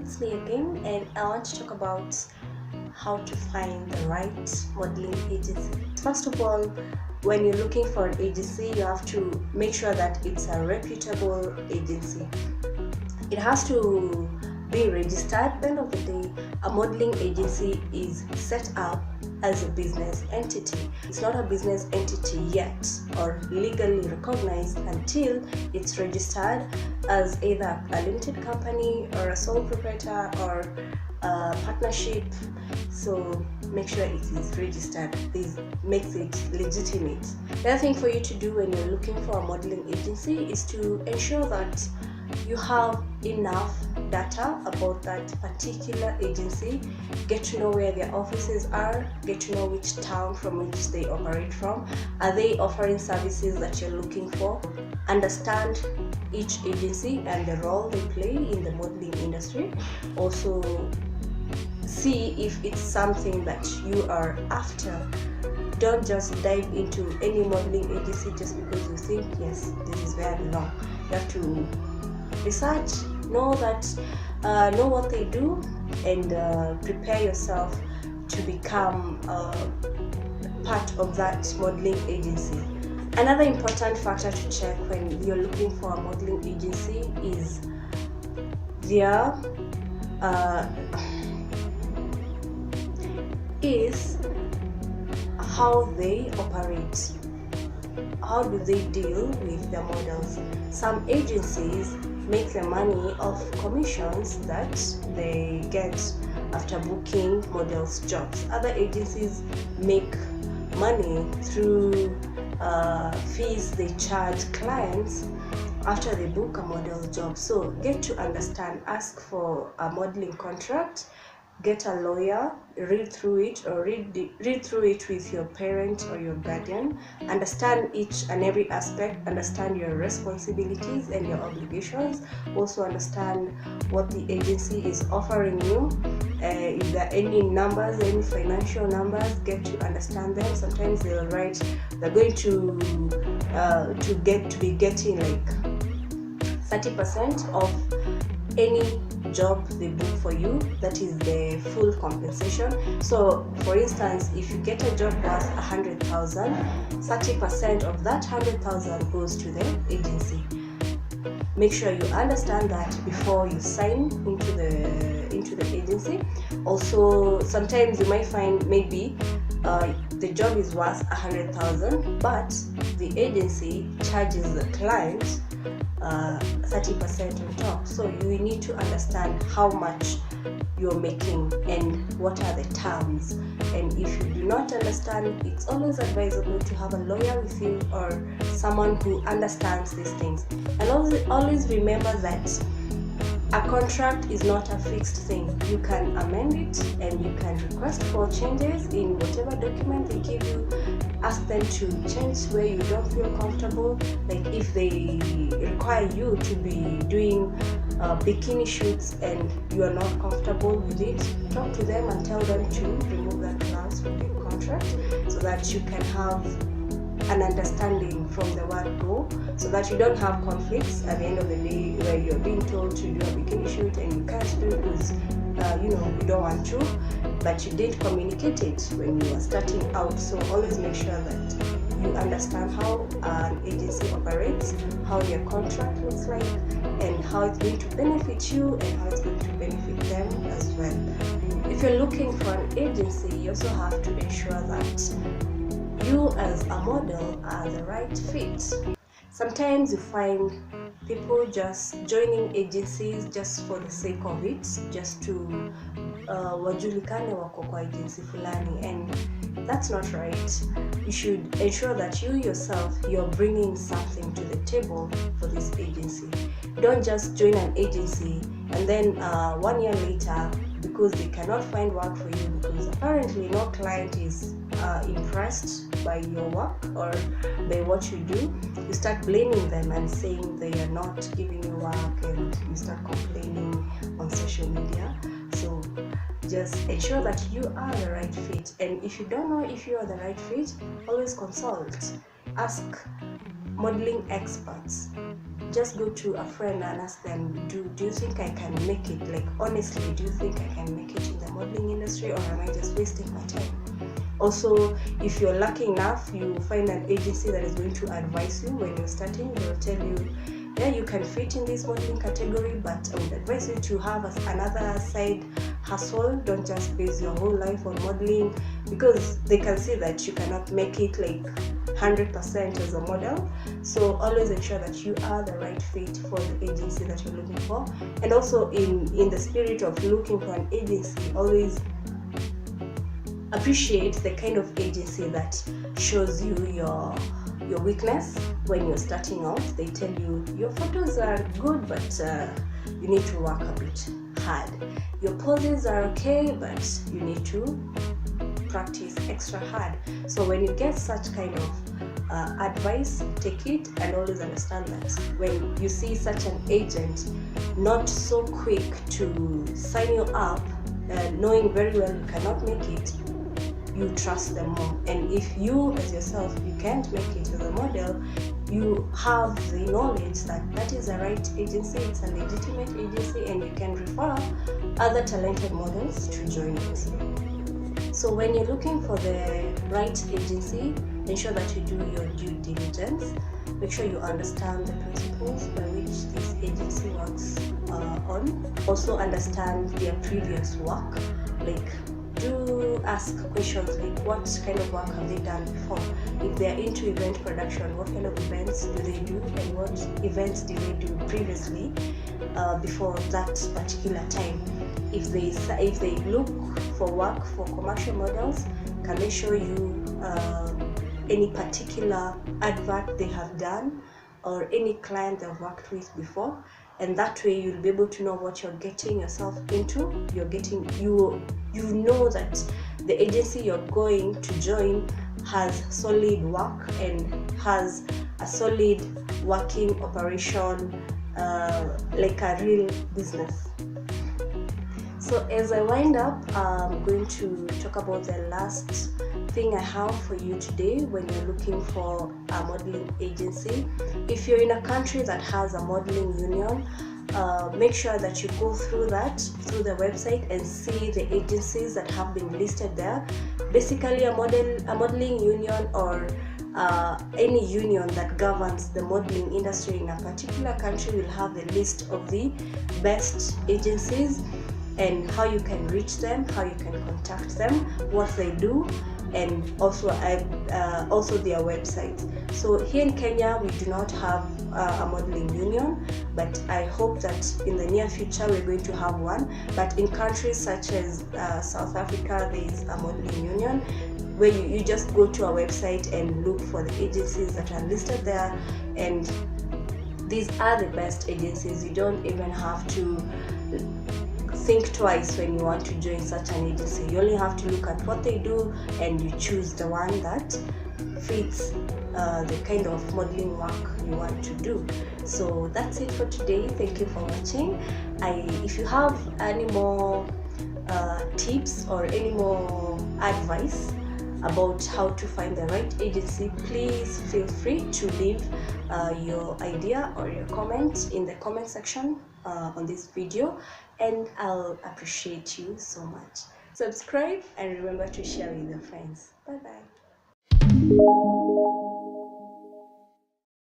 it's me again, and I want to talk about how to find the right modeling agency. First of all, when you're looking for an agency, you have to make sure that it's a reputable agency. It has to be registered. At the end of the day, a modeling agency is set up as a business entity. It's not a business entity yet or legally recognized until it's registered as either a limited company or a sole proprietor or a partnership. So make sure it is registered. This makes it legitimate. The other thing for you to do when you're looking for a modeling agency is to ensure that you have enough data about that particular agency. Get to know where their offices are, get to know which town from which they operate from. Are they offering services that you're looking for? Understand each agency and the role they play in the modeling industry. Also see if it's something that you are after. Don't just dive into any modeling agency just because you think, yes, this is where I belong. You have to research, know what they do, and prepare yourself to become part of that modeling agency. Another important factor to check when you're looking for a modeling agency is how they operate. How do they deal with their models? Some agencies make their money off commissions that they get after booking models' jobs. Other agencies make money through fees they charge clients after they book a model job. So get to understand, ask for a modeling contract, get a lawyer, read through it, or read through it with your parent or your guardian. Understand each and every aspect, understand your responsibilities and your obligations. Also understand what the agency is offering you. If there are any numbers, any financial numbers, get to understand them. Sometimes they're going to be getting like 30% of any job they book for you. That is the full compensation. So for instance, if you get a job worth 100,000, 30% of that 100,000 goes to the agency. Make sure you understand that before you sign into the agency. Also, sometimes you might find maybe the job is worth 100,000, but the agency charges the client 30% on top. So you need to understand how much you're making and what are the terms. And if you do not understand, it's always advisable to have a lawyer with you or someone who understands these things. And always remember that a contract is not a fixed thing. You can amend it and you can request for changes in whatever document they give you. Ask them to change where you don't feel comfortable. Like if they require you to be doing bikini shoots and you are not comfortable with it, talk to them and tell them to remove that clause from the contract so that you can have an understanding from the word go, so that you don't have conflicts at the end of the day where you're being told to do a bikini shoot and you can't do it because you don't want to, but you didn't communicate it when you were starting out. So always make sure that you understand how an agency operates, how their contract looks like, and how it's going to benefit you and how it's going to benefit them as well. If you're looking for an agency, you also have to ensure that you as a model are the right fit. Sometimes you find people just joining agencies just for the sake of it, just to wajulikane wako kwa agency fulani, and that's not right. You should ensure that you yourself, you're bringing something to the table for this agency. Don't just join an agency and then 1 year later, because they cannot find work for you because apparently no client is impressed by your work or by what you do, you start blaming them and saying they are not giving you work, and you start complaining on social media. So just ensure that you are the right fit, and if you don't know if you are the right fit, always consult, ask modeling experts. just go to a friend and ask them, do you think I can make it? Like, honestly, do you think I can make it in the modeling industry, or am I just wasting my time? Also, if you're lucky enough, you find an agency that is going to advise you when you're starting. They'll tell you, yeah, you can fit in this modeling category, but I would advise you to have another side hustle. Don't just base your whole life on modeling, because they can see that you cannot make it like 100% as a model. So always ensure that you are the right fit for the agency that you're looking for. And also, in the spirit of looking for an agency, always appreciate the kind of agency that shows you your weakness when you're starting out. They tell you your photos are good, but you need to work a bit hard. Your poses are okay, but you need to practice extra hard. So when you get such kind of advice, take it, and always understand that when you see such an agent not so quick to sign you up, knowing very well you cannot make it, you trust them more. And if you as yourself, you can't make it as a model, you have the knowledge that that is the right agency, it's a legitimate agency, and you can refer other talented models to join it. So when you're looking for the right agency, ensure that you do your due diligence. Make sure you understand the principles by which this agency works on. Also understand their previous work. Like, do ask questions like, what kind of work have they done before? If they're into event production, what kind of events do they do, and what events did they do previously before that particular time? If they look for work for commercial models, can they show you any particular advert they have done, or any client they've worked with before? And that way you'll be able to know what you're getting yourself into. You know that the agency you're going to join has solid work and has a solid working operation, like a real business. So as I wind up, I'm going to talk about the last thing I have for you today when you're looking for a modeling agency. If you're in a country that has a modeling union, make sure that you go through the website and see the agencies that have been listed there. Basically, a modeling union, or any union that governs the modeling industry in a particular country, will have the list of the best agencies and how you can reach them, how you can contact them, what they do, and also their websites. So here in Kenya, we do not have a modeling union, but I hope that in the near future we're going to have one. But in countries such as South Africa, there is a modeling union where you just go to a website and look for the agencies that are listed there, and these are the best agencies. You don't even have to think twice when you want to join such an agency. You only have to look at what they do, and you choose the one that fits the kind of modeling work you want to do. So that's it for today. Thank you for watching. If you have any more tips or any more advice about how to find the right agency, please feel free to leave your idea or your comment in the comment section on this video, and I'll appreciate you so much. Subscribe and remember to share with your friends. Bye bye.